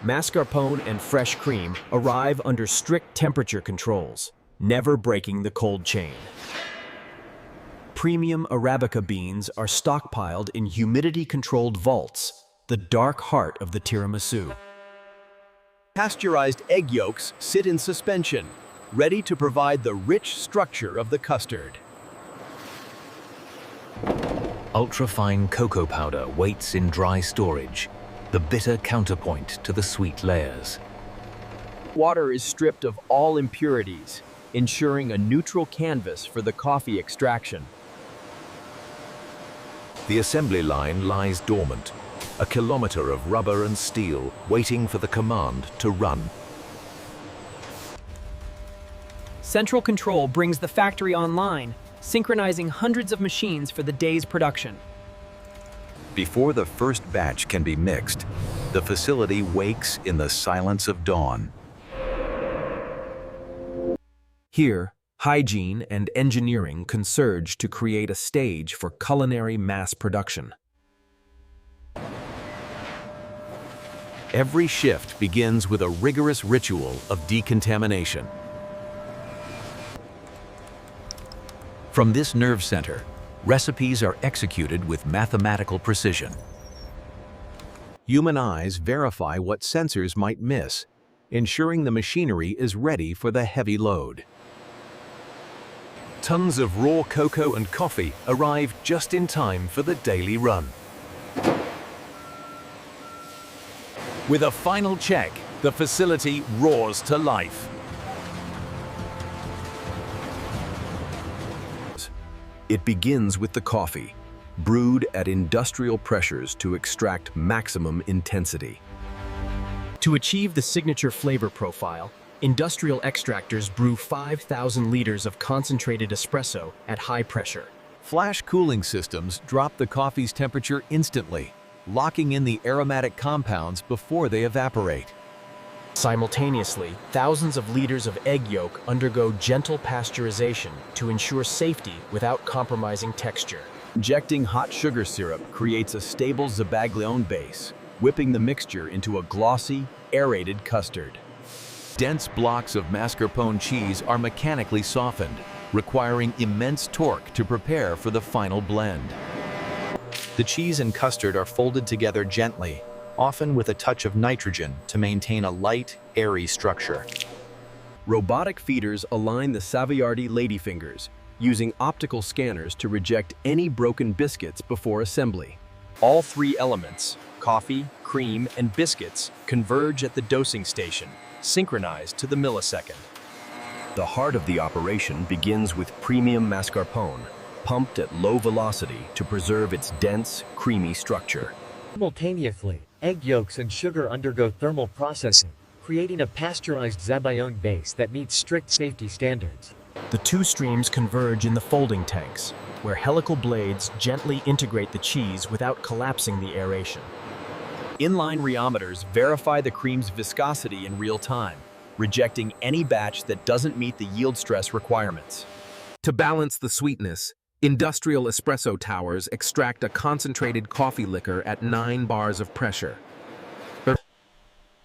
Mascarpone and fresh cream arrive under strict temperature controls, never breaking the cold chain. Premium Arabica beans are stockpiled in humidity-controlled vaults, the dark heart of the tiramisu. Pasteurized egg yolks sit in suspension, ready to provide the rich structure of the custard. Ultra-fine cocoa powder waits in dry storage, the bitter counterpoint to the sweet layers. Water is stripped of all impurities, ensuring a neutral canvas for the coffee extraction. The assembly line lies dormant, a kilometer of rubber and steel waiting for the command to run. Central control brings the factory online, synchronizing hundreds of machines for the day's production. Before the first batch can be mixed, the facility wakes in the silence of dawn. Here, hygiene and engineering converge to create a stage for culinary mass production. Every shift begins with a rigorous ritual of decontamination. From this nerve center, recipes are executed with mathematical precision. Human eyes verify what sensors might miss, ensuring the machinery is ready for the heavy load. Tons of raw cocoa and coffee arrive just in time for the daily run. With a final check, the facility roars to life. It begins with the coffee, brewed at industrial pressures to extract maximum intensity. To achieve the signature flavor profile, industrial extractors brew 5,000 liters of concentrated espresso at high pressure. Flash cooling systems drop the coffee's temperature instantly, locking in the aromatic compounds before they evaporate. Simultaneously, thousands of liters of egg yolk undergo gentle pasteurization to ensure safety without compromising texture. Injecting hot sugar syrup creates a stable Zabaglione base, whipping the mixture into a glossy, aerated custard. Dense blocks of mascarpone cheese are mechanically softened, requiring immense torque to prepare for the final blend. The cheese and custard are folded together gently, often with a touch of nitrogen to maintain a light, airy structure. Robotic feeders align the Savoiardi ladyfingers, using optical scanners to reject any broken biscuits before assembly. All three elements, coffee, cream, and biscuits, converge at the dosing station, synchronized to the millisecond. The heart of the operation begins with premium mascarpone, pumped at low velocity to preserve its dense, creamy structure. Simultaneously, egg yolks and sugar undergo thermal processing, creating a pasteurized Zabaglione base that meets strict safety standards. The two streams converge in the folding tanks, where helical blades gently integrate the cheese without collapsing the aeration. Inline rheometers verify the cream's viscosity in real time, rejecting any batch that doesn't meet the yield stress requirements. To balance the sweetness, industrial espresso towers extract a concentrated coffee liquor at 9 bars of pressure.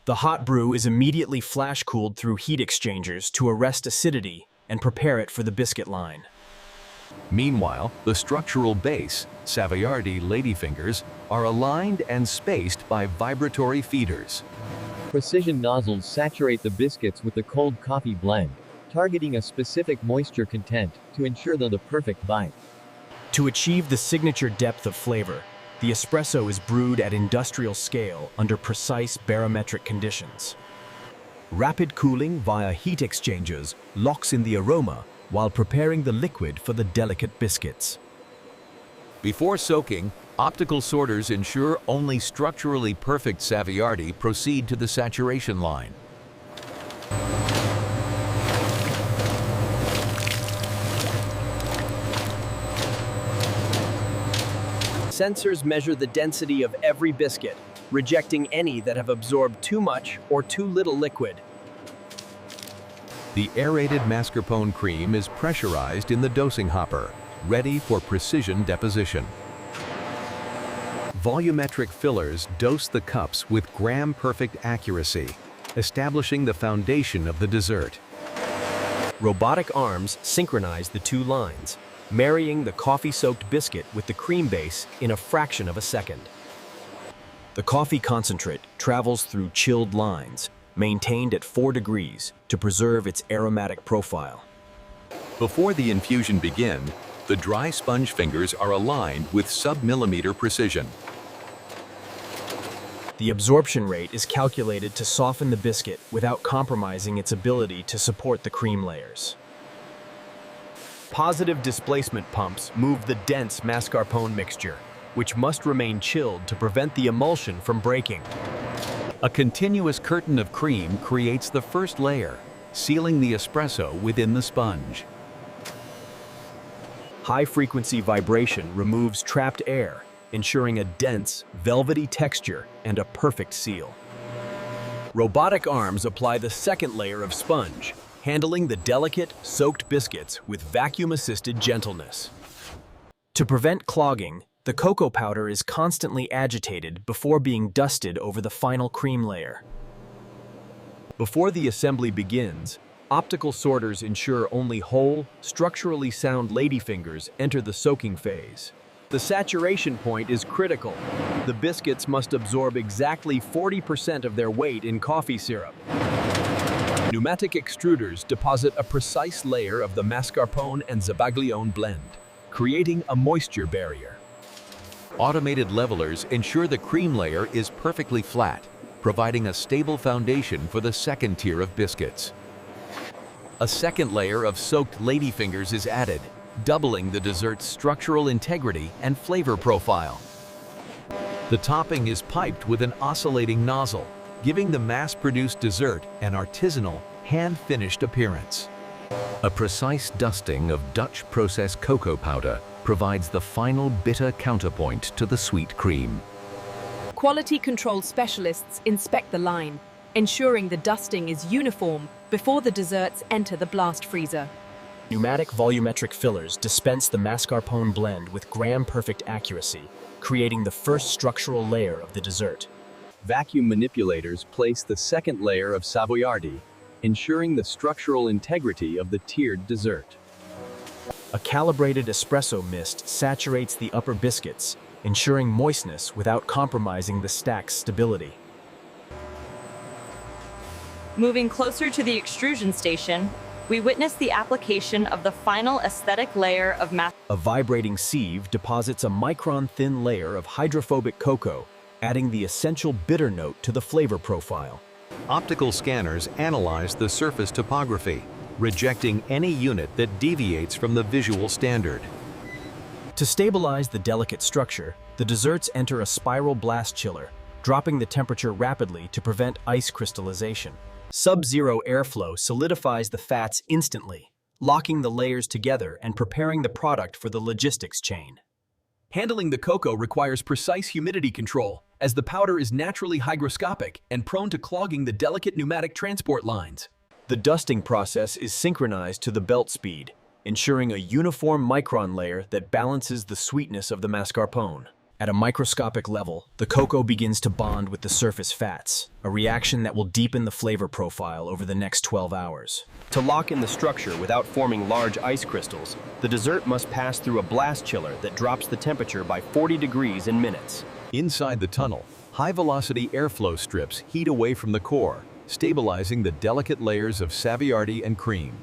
The hot brew is immediately flash-cooled through heat exchangers to arrest acidity and prepare it for the biscuit line. Meanwhile, the structural base, Savoiardi ladyfingers, are aligned and spaced by vibratory feeders. Precision nozzles saturate the biscuits with the cold coffee blend, targeting a specific moisture content to ensure the perfect bite. To achieve the signature depth of flavor, the espresso is brewed at industrial scale under precise barometric conditions. Rapid cooling via heat exchangers locks in the aroma while preparing the liquid for the delicate biscuits. Before soaking, optical sorters ensure only structurally perfect Savoiardi proceed to the saturation line. Sensors measure the density of every biscuit, rejecting any that have absorbed too much or too little liquid. The aerated mascarpone cream is pressurized in the dosing hopper, ready for precision deposition. Volumetric fillers dose the cups with gram-perfect accuracy, establishing the foundation of the dessert. Robotic arms synchronize the two lines, marrying the coffee-soaked biscuit with the cream base in a fraction of a second. The coffee concentrate travels through chilled lines, maintained at 4 degrees to preserve its aromatic profile. Before the infusion begins, the dry sponge fingers are aligned with sub-millimeter precision. The absorption rate is calculated to soften the biscuit without compromising its ability to support the cream layers. Positive displacement pumps move the dense mascarpone mixture, which must remain chilled to prevent the emulsion from breaking. A continuous curtain of cream creates the first layer, sealing the espresso within the sponge. High-frequency vibration removes trapped air, ensuring a dense, velvety texture and a perfect seal. Robotic arms apply the second layer of sponge, handling the delicate, soaked biscuits with vacuum-assisted gentleness. To prevent clogging, the cocoa powder is constantly agitated before being dusted over the final cream layer. Before the assembly begins, optical sorters ensure only whole, structurally sound ladyfingers enter the soaking phase. The saturation point is critical. The biscuits must absorb exactly 40% of their weight in coffee syrup. Pneumatic extruders deposit a precise layer of the mascarpone and zabaglione blend, creating a moisture barrier. Automated levelers ensure the cream layer is perfectly flat, providing a stable foundation for the second tier of biscuits. A second layer of soaked ladyfingers is added, doubling the dessert's structural integrity and flavor profile. The topping is piped with an oscillating nozzle, giving the mass-produced dessert an artisanal, hand-finished appearance. A precise dusting of Dutch processed cocoa powder provides the final bitter counterpoint to the sweet cream. Quality control specialists inspect the line, ensuring the dusting is uniform before the desserts enter the blast freezer. Pneumatic volumetric fillers dispense the mascarpone blend with gram-perfect accuracy, creating the first structural layer of the dessert. Vacuum manipulators place the second layer of Savoiardi, ensuring the structural integrity of the tiered dessert. A calibrated espresso mist saturates the upper biscuits, ensuring moistness without compromising the stack's stability. Moving closer to the extrusion station, we witness the application of the final aesthetic layer of A vibrating sieve deposits a micron-thin layer of hydrophobic cocoa, adding the essential bitter note to the flavor profile. Optical scanners analyze the surface topography, rejecting any unit that deviates from the visual standard. To stabilize the delicate structure, the desserts enter a spiral blast chiller, dropping the temperature rapidly to prevent ice crystallization. Sub-zero airflow solidifies the fats instantly, locking the layers together and preparing the product for the logistics chain. Handling the cocoa requires precise humidity control, as the powder is naturally hygroscopic and prone to clogging the delicate pneumatic transport lines. The dusting process is synchronized to the belt speed, ensuring a uniform micron layer that balances the sweetness of the mascarpone. At a microscopic level, the cocoa begins to bond with the surface fats, a reaction that will deepen the flavor profile over the next 12 hours. To lock in the structure without forming large ice crystals, the dessert must pass through a blast chiller that drops the temperature by 40 degrees in minutes. Inside the tunnel, high-velocity airflow strips heat away from the core, stabilizing the delicate layers of Savoiardi and cream.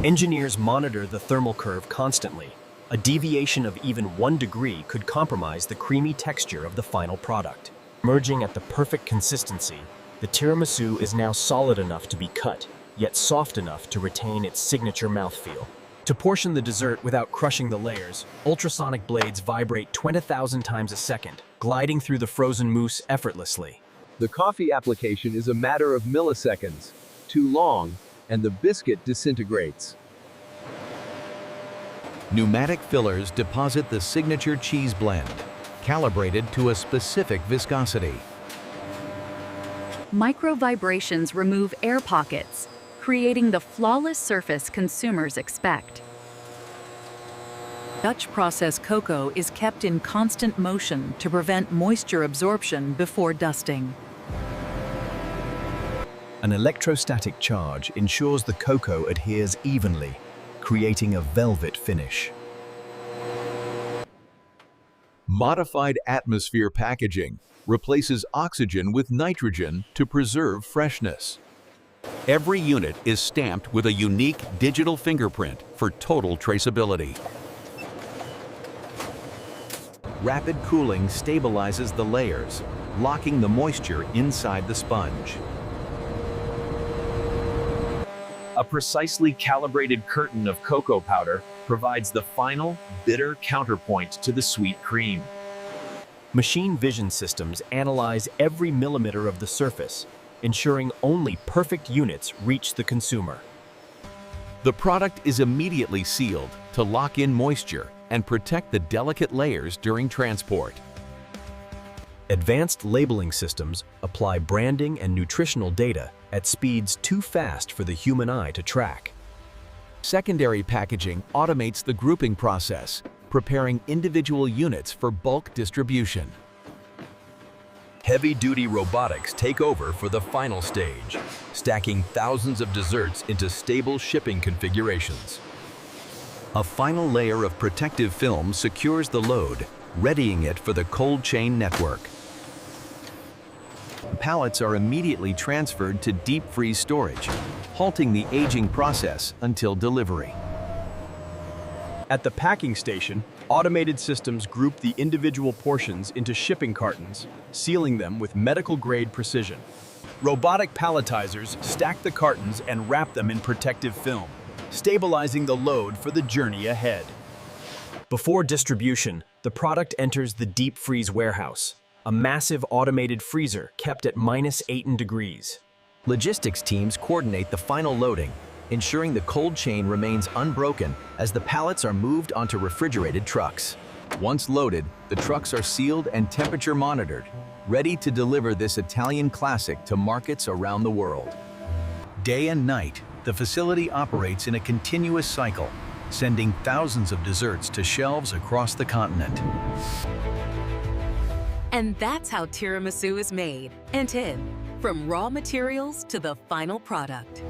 Engineers monitor the thermal curve constantly. A deviation of even 1 degree could compromise the creamy texture of the final product. Merging at the perfect consistency, the tiramisu is now solid enough to be cut, yet soft enough to retain its signature mouthfeel. To portion the dessert without crushing the layers, ultrasonic blades vibrate 20,000 times a second, gliding through the frozen mousse effortlessly. The coffee application is a matter of milliseconds. Too long, and the biscuit disintegrates. Pneumatic fillers deposit the signature cheese blend, calibrated to a specific viscosity. Micro vibrations remove air pockets, creating the flawless surface consumers expect. Dutch process cocoa is kept in constant motion to prevent moisture absorption before dusting. An electrostatic charge ensures the cocoa adheres evenly, creating a velvet finish. Modified atmosphere packaging replaces oxygen with nitrogen to preserve freshness. Every unit is stamped with a unique digital fingerprint for total traceability. Rapid cooling stabilizes the layers, locking the moisture inside the sponge. A precisely calibrated curtain of cocoa powder provides the final, bitter counterpoint to the sweet cream. Machine vision systems analyze every millimeter of the surface, ensuring only perfect units reach the consumer. The product is immediately sealed to lock in moisture and protect the delicate layers during transport. Advanced labeling systems apply branding and nutritional data at speeds too fast for the human eye to track. Secondary packaging automates the grouping process, preparing individual units for bulk distribution. Heavy-duty robotics take over for the final stage, stacking thousands of desserts into stable shipping configurations. A final layer of protective film secures the load, readying it for the cold chain network. Pallets are immediately transferred to deep freeze storage, halting the aging process until delivery. At the packing station, automated systems group the individual portions into shipping cartons, sealing them with medical-grade precision. Robotic palletizers stack the cartons and wrap them in protective film, stabilizing the load for the journey ahead. Before distribution, the product enters the deep freeze warehouse, a massive automated freezer kept at -18 degrees. Logistics teams coordinate the final loading, ensuring the cold chain remains unbroken as the pallets are moved onto refrigerated trucks. Once loaded, the trucks are sealed and temperature monitored, ready to deliver this Italian classic to markets around the world. Day and night, the facility operates in a continuous cycle, sending thousands of desserts to shelves across the continent. And that's how tiramisu is made and hid, from raw materials to the final product.